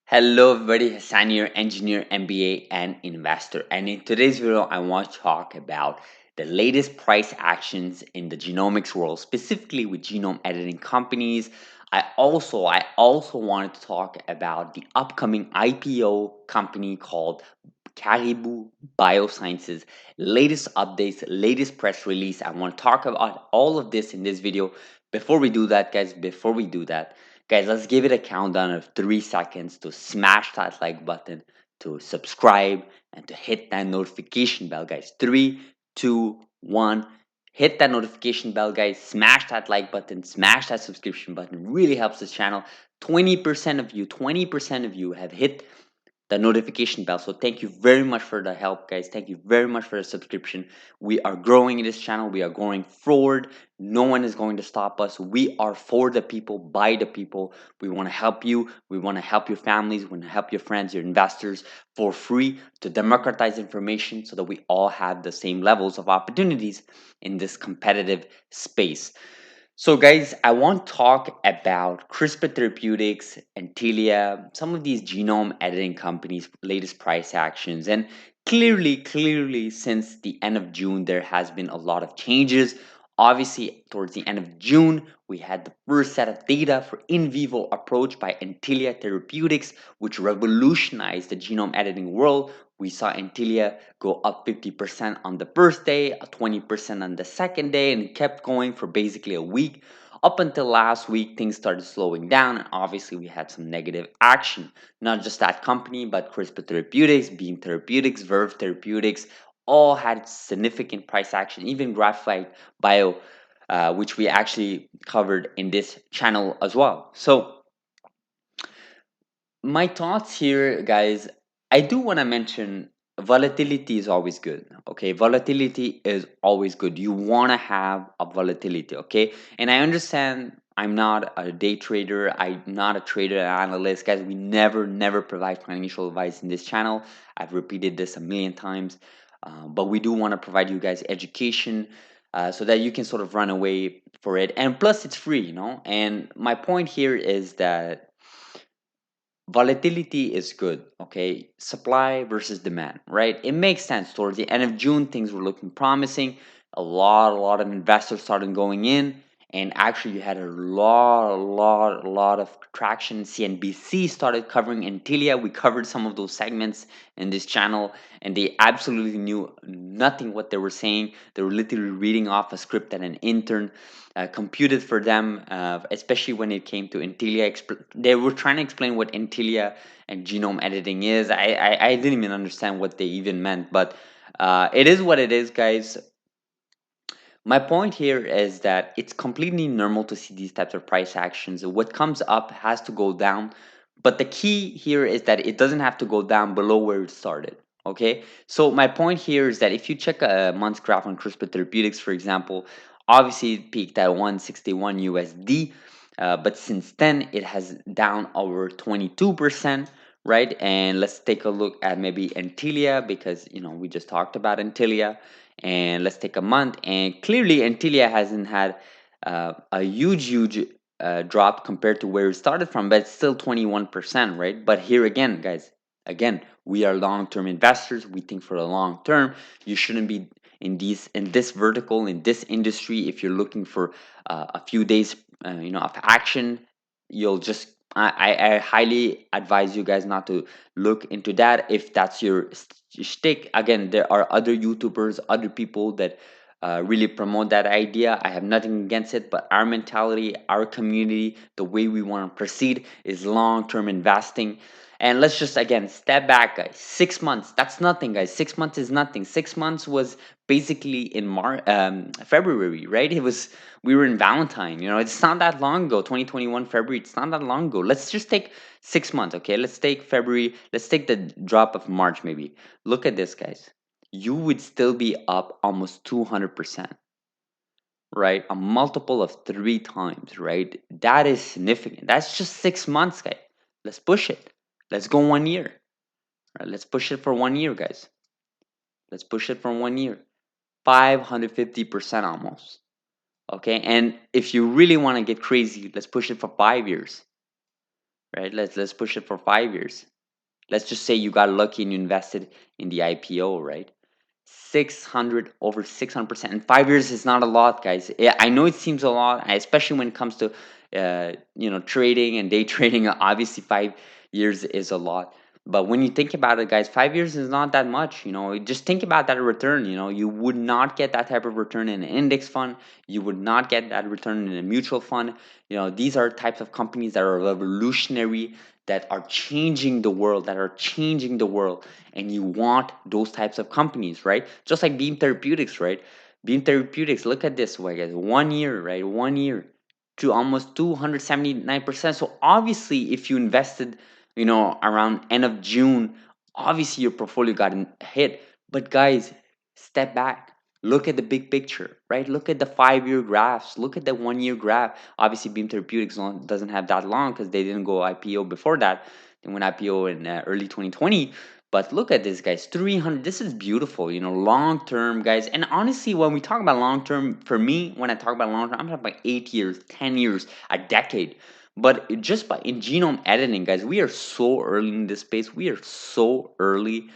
Hello everybody, Hassan here, engineer, MBA, and investor. And in today's video, I want to talk about the latest price actions in the genomics world, specifically with genome editing companies. I also wanted to talk about the upcoming IPO company called Caribou Biosciences, latest updates, latest press release. I want to talk about all of this in this video. Before we do that, let's give it a countdown of 3 seconds to smash that like button, to subscribe, and to hit that notification bell, guys. Three, two, one. Hit that notification bell, guys. Smash that like button, smash that subscription button. Really helps this channel. 20% of you have hit the notification bell. So thank you very much for the help, guys. Thank you very much for the subscription. We are growing in this channel. We are going forward. No one is going to stop us. We are for the people, by the people. We want to help you. We want to help your families. We want to help your friends, your investors for free, to democratize information so that we all have the same levels of opportunities in this competitive space. So, guys, I want to talk about CRISPR Therapeutics, Antilia, some of these genome editing companies' latest price actions. And clearly, since the end of June, there has been a lot of changes. Obviously, towards the end of June, we had the first set of data for in vivo approach by Antilia Therapeutics, which revolutionized the genome editing world. We saw Antilia go up 50% on the first day, 20% on the second day, and it kept going for basically a week. Up until last week, things started slowing down, and obviously, we had some negative action. Not just that company, but CRISPR Therapeutics, Beam Therapeutics, Verve Therapeutics, all had significant price action, even Graphite Bio, which we actually covered in this channel as well. So, my thoughts here, guys, I do want to mention volatility is always good. Okay, volatility is always good. You want to have a volatility. Okay, and I understand I'm not a day trader, I'm not a trader analyst, guys. We never provide financial advice in this channel. I've repeated this a million times, but we do want to provide you guys education. So that you can sort of run away for it, and plus it's free, and my point here is that volatility is good. Okay, supply versus demand, right? It makes sense. Towards the end of June, things were looking promising. A lot of investors started going in, and actually you had a lot of traction. CNBC started covering Antilia. We covered some of those segments in this channel, and they absolutely knew nothing what they were saying. They were literally reading off a script that an intern computed for them, especially when it came to Antilia. They were trying to explain what Antilia and genome editing is. I didn't even understand what they even meant, but it is what it is, guys. My point here is that it's completely normal to see these types of price actions. What comes up has to go down, but the key here is that it doesn't have to go down below where it started. Okay, so my point here is that if you check a month's graph on CRISPR Therapeutics, for example, obviously it peaked at 161 USD, but since then it has down over 22%, right? And let's take a look at maybe Antilia, because we just talked about Antilia, and let's take a month, and clearly Antilia hasn't had a huge drop compared to where it started from, but it's still 21%, right? But here again, guys, again, we are long-term investors. We think for the long term. You shouldn't be in this vertical, in this industry. If you're looking for a few days of action, you'll just I highly advise you guys not to look into that if that's your shtick. Again, there are other YouTubers, other people that really promote that idea. I have nothing against it, but our mentality, our community, the way we want to proceed is long-term investing. And let's just again step back, guys. 6 months, that's nothing, guys. 6 months is nothing. 6 months was basically in February, right? We were in Valentine. It's not that long ago. 2021 February. It's not that long ago. Let's just take 6 months, okay? Let's take February. Let's take the drop of March, maybe. Look at this, guys. You would still be up almost 200%, right? A multiple of 3 times, right? That is significant. That's just 6 months, guys. Let's push it. Let's go 1 year. Right? Let's push it for 1 year, guys. Let's push it for 1 year. 550% almost. Okay, and if you really want to get crazy, let's push it for 5 years. right? Let's push it for 5 years. Let's just say you got lucky and you invested in the IPO, right? 600 over 600% in 5 years is not a lot, guys. Yeah, I know it seems a lot, especially when it comes to trading and day trading. Obviously 5 years is a lot, but when you think about it, guys, 5 years is not that much. Just think about that return. You would not get that type of return in an index fund. You would not get that return in a mutual fund. These are types of companies that are revolutionary, that are changing the world, and you want those types of companies, right? Just like Beam Therapeutics, right? Beam Therapeutics, look at this way, guys. 1 year, right? 1 year to almost 279%. So obviously, if you invested, around end of June, obviously your portfolio got hit. But guys, step back. Look at the big picture, right? Look at the 5 year graphs. Look at the 1 year graph. Obviously, Beam Therapeutics doesn't have that long because they didn't go IPO before that. They went IPO in early 2020. But look at this, guys. 300. This is beautiful, long term, guys. And honestly, when we talk about long term, for me, when I talk about long term, I'm talking about 8 years, 10 years, a decade. But just by in genome editing, guys, we are so early in this space. We are so early.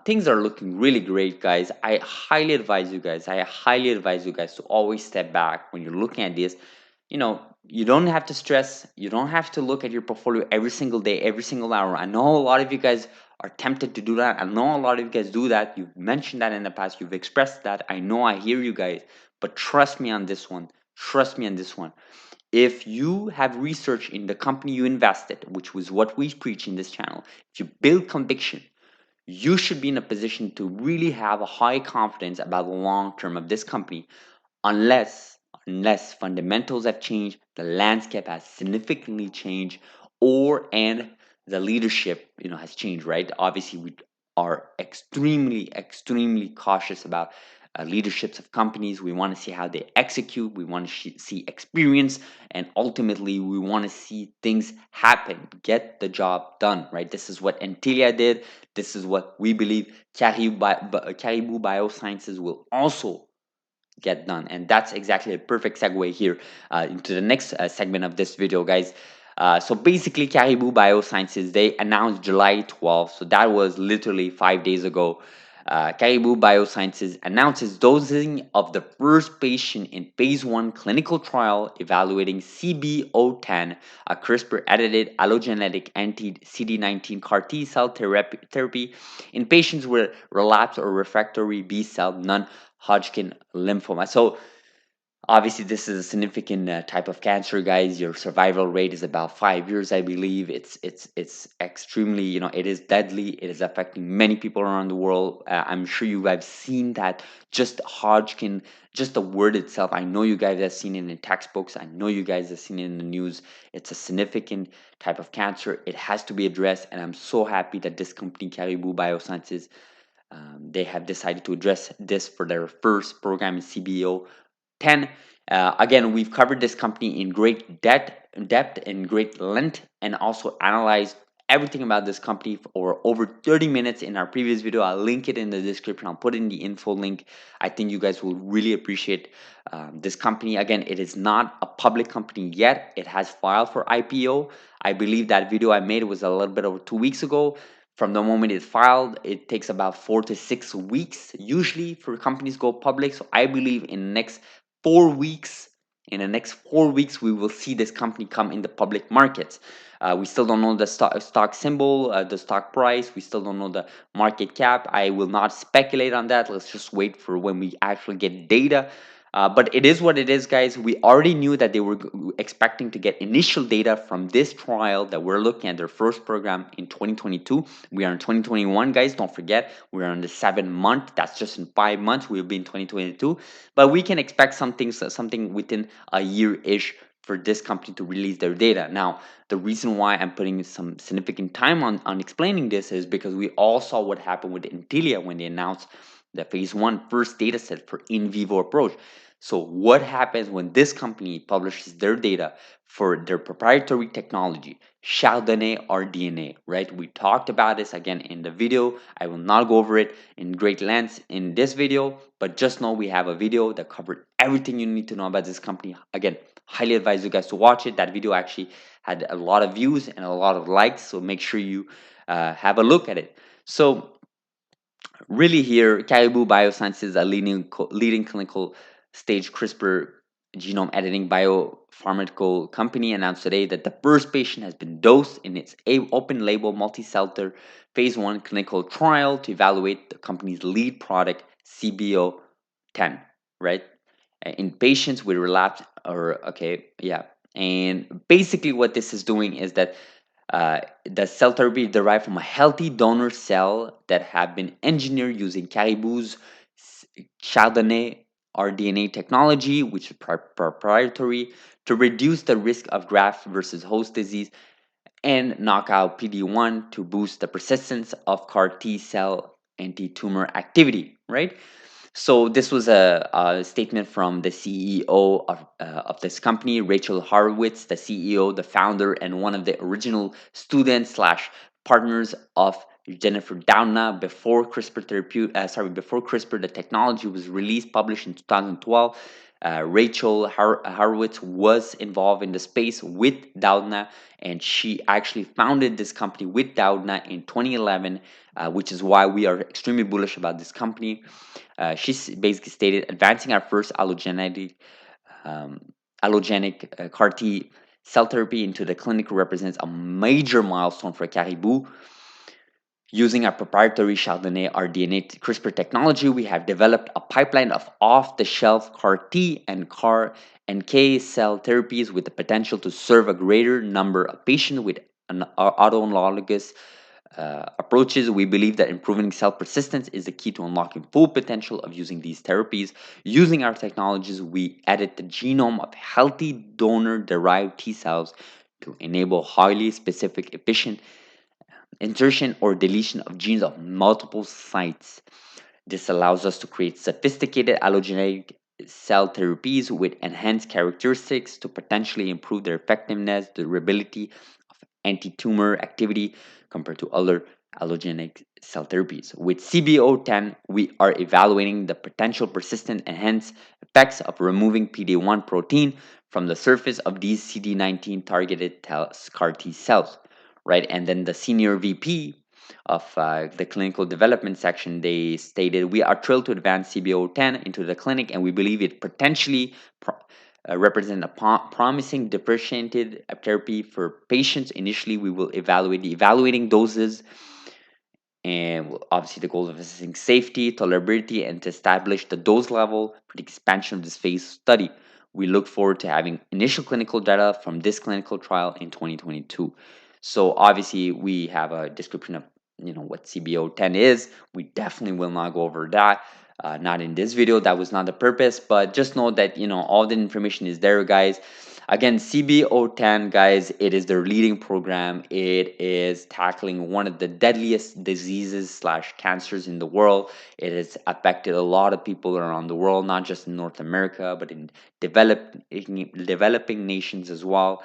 Things are looking really great, guys. I highly advise you guys. To always step back when you're looking at this. You don't have to stress. You don't have to look at your portfolio every single day, every single hour. I know a lot of you guys are tempted to do that. I know a lot of you guys do that. You've mentioned that in the past. You've expressed that. I know, I hear you guys. But trust me on this one. Trust me on this one. If you have research in the company you invested, which was what we preach in this channel, if you build conviction, you should be in a position to really have a high confidence about the long term of this company, unless fundamentals have changed, the landscape has significantly changed, or and the leadership has changed, right? Obviously we are extremely cautious about leaderships of companies. We want to see how they execute. We want to see experience, and ultimately we want to see things happen, get the job done, right? This is what Antilia did. This is what we believe Caribou Biosciences will also get done. And that's exactly a perfect segue here into the next segment of this video, guys. So basically, Caribou Biosciences, they announced July 12th. So that was literally 5 days ago. Caribou Biosciences announces dosing of the first patient in phase 1 clinical trial evaluating CB-010, a CRISPR-edited allogeneic anti-CD19 CAR T cell therapy in patients with relapsed or refractory B-cell non-Hodgkin lymphoma. So obviously, this is a significant type of cancer, guys. Your survival rate is about 5 years, I believe. It's extremely, it is deadly. It is affecting many people around the world. I'm sure you have seen that. Just Hodgkin, just the word itself. I know you guys have seen it in textbooks. I know you guys have seen it in the news. It's a significant type of cancer. It has to be addressed, and I'm so happy that this company, Caribou Biosciences, they have decided to address this for their first program in CBO 10. Again, we've covered this company in great depth and great length, and also analyzed everything about this company for over 30 minutes in our previous video. I'll link it in the description. I'll put in the info link. I think you guys will really appreciate this company. Again, it is not a public company yet. It has filed for IPO. I believe that video I made was a little bit over 2 weeks ago. From the moment it's filed, it takes about 4 to 6 weeks usually for companies go public. So I believe in the next 4 weeks, we will see this company come in the public markets. We still don't know the stock symbol, the stock price. We still don't know the market cap. I will not speculate on that. Let's just wait for when we actually get data. But it is what it is, guys. We already knew that they were expecting to get initial data from this trial that we're looking at, their first program in 2022. We are in 2021, guys. Don't forget, we're on the 7th month. That's just in 5 months. We'll be in 2022. But we can expect something within a year-ish for this company to release their data. Now, the reason why I'm putting some significant time on explaining this is because we all saw what happened with Intellia when they announced the phase 1 first data set for in vivo approach. So what happens when this company publishes their data for their proprietary technology, shRDNA or DNA, right? We talked about this again in the video. I will not go over it in great length in this video, but just know we have a video that covered everything you need to know about this company. Again, Highly advise you guys to watch it. That video actually had a lot of views and a lot of likes, so make sure you have a look at it. So really here, Caribou Biosciences, a leading clinical stage CRISPR genome editing biopharmaceutical company, announced today that the first patient has been dosed in its open label multi-center phase 1 clinical trial to evaluate the company's lead product, CB-010, right? In patients with relapse or, okay, yeah. And basically what this is doing is that the cell therapy derived from a healthy donor cell that have been engineered using Caribou's Chardonnay rDNA technology, which is proprietary, to reduce the risk of graft versus host disease and knock out PD-1 to boost the persistence of CAR T cell anti-tumor activity, right? So this was a statement from the CEO of this company, Rachel Horowitz, the CEO, the founder, and one of the original students slash partners of Jennifer Doudna before before CRISPR, the technology was released, published in 2012. Rachel Horowitz was involved in the space with Doudna, and she actually founded this company with Doudna in 2011, which is why we are extremely bullish about this company. She basically stated, advancing our first um, allogenic CAR T cell therapy into the clinic represents a major milestone for Caribou. Using our proprietary Chardonnay rDNA CRISPR technology, we have developed a pipeline of off-the-shelf CAR T and CAR NK cell therapies with the potential to serve a greater number of patients with an autologous approaches. We believe that improving cell persistence is the key to unlocking full potential of using these therapies. Using our technologies, we edit the genome of healthy donor-derived T cells to enable highly specific, efficient insertion or deletion of genes of multiple sites. This allows us to create sophisticated allogeneic cell therapies with enhanced characteristics to potentially improve their effectiveness, durability, anti-tumor activity compared to other allogeneic cell therapies. With CB-010, we are evaluating the potential persistent enhanced effects of removing PD-1 protein from the surface of these CD19 targeted CAR T cells, right? And then the senior VP of the clinical development section, they stated, we are thrilled to advance CB-010 into the clinic, and we believe it potentially represent a promising differentiated therapy for patients. Initially, we will evaluate the evaluating doses, and obviously the goal of assessing safety, tolerability, and to establish the dose level for the expansion of this phase study. We look forward to having initial clinical data from this clinical trial in 2022. So obviously we have a description of what CB-010 is. We definitely will not go over that. Not in this video. That was not the purpose. But just know that all the information is there, guys. Again, CB-010, guys, it is their leading program. It is tackling one of the deadliest diseases slash cancers in the world. It has affected a lot of people around the world, not just in North America, but in developing nations as well.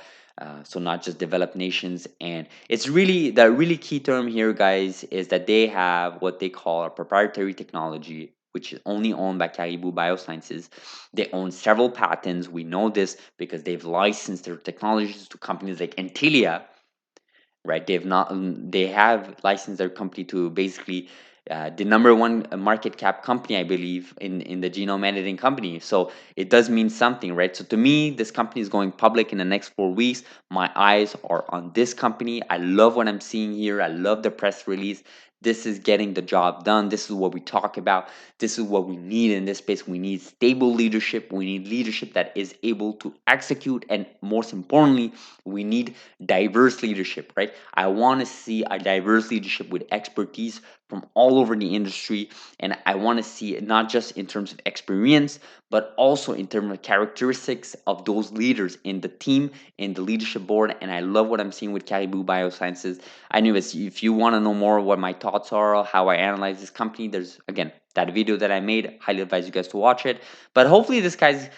So not just developed nations. And it's really, the really key term here, guys, is that they have what they call a proprietary technology, which is only owned by Caribou Biosciences. They own several patents. We know this because they've licensed their technologies to companies like Antilia, right? They have licensed their company to basically the number one market cap company, I believe, in the genome editing company. So it does mean something, right? So to me, this company is going public in the next 4 weeks. My eyes are on this company. I love what I'm seeing here. I love the press release. This is getting the job done. This is what we talk about. This is what we need in this space. We need stable leadership. We need leadership that is able to execute. And most importantly, we need diverse leadership, right? I want to see a diverse leadership with expertise from all over the industry. And I want to see it not just in terms of experience, but also in terms of characteristics of those leaders in the team, in the leadership board. And I love what I'm seeing with Caribou Biosciences. Anyways, if you want to know more what my thoughts are, how I analyze this company, there's, again, that video that I made. Highly advise you guys to watch it. But hopefully this gave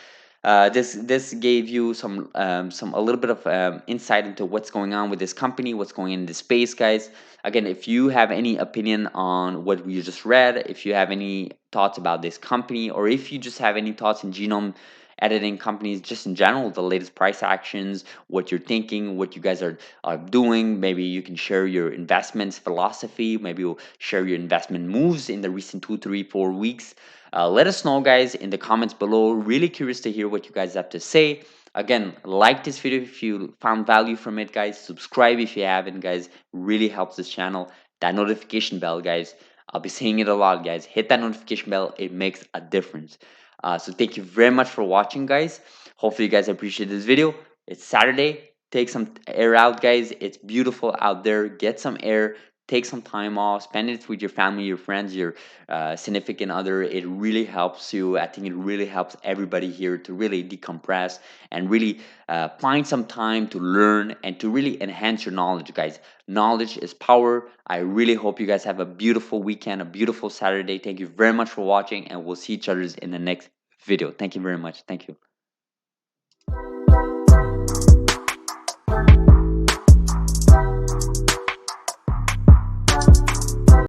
you some a little bit of insight into what's going on with this company, what's going in this space, guys. Again, if you have any opinion on what we just read, if you have any thoughts about this company, or if you just have any thoughts in genome editing companies just in general, the latest price actions, what you're thinking, what you guys are doing. Maybe you can share your investments philosophy. Maybe you'll share your investment moves in the recent 2, 3, 4 weeks. Let us know, guys, in the comments below. Really curious to hear what you guys have to say. Again, like this video if you found value from it, guys. Subscribe if you haven't, guys. Really helps this channel. That notification bell, guys. I'll be saying it a lot, guys. Hit that notification bell. It makes a difference. So thank you very much for watching, guys. Hopefully you guys appreciate this video. It's Saturday. Take some air out, guys. It's beautiful out there. Get some air. Take some time off. Spend it with your family, your friends, your significant other. It really helps you. I think it really helps everybody here to really decompress and really find some time to learn and to really enhance your knowledge, guys. Knowledge is power. I really hope you guys have a beautiful weekend, a beautiful Saturday. Thank you very much for watching, and we'll see each other in the next video. Thank you very much. Thank you.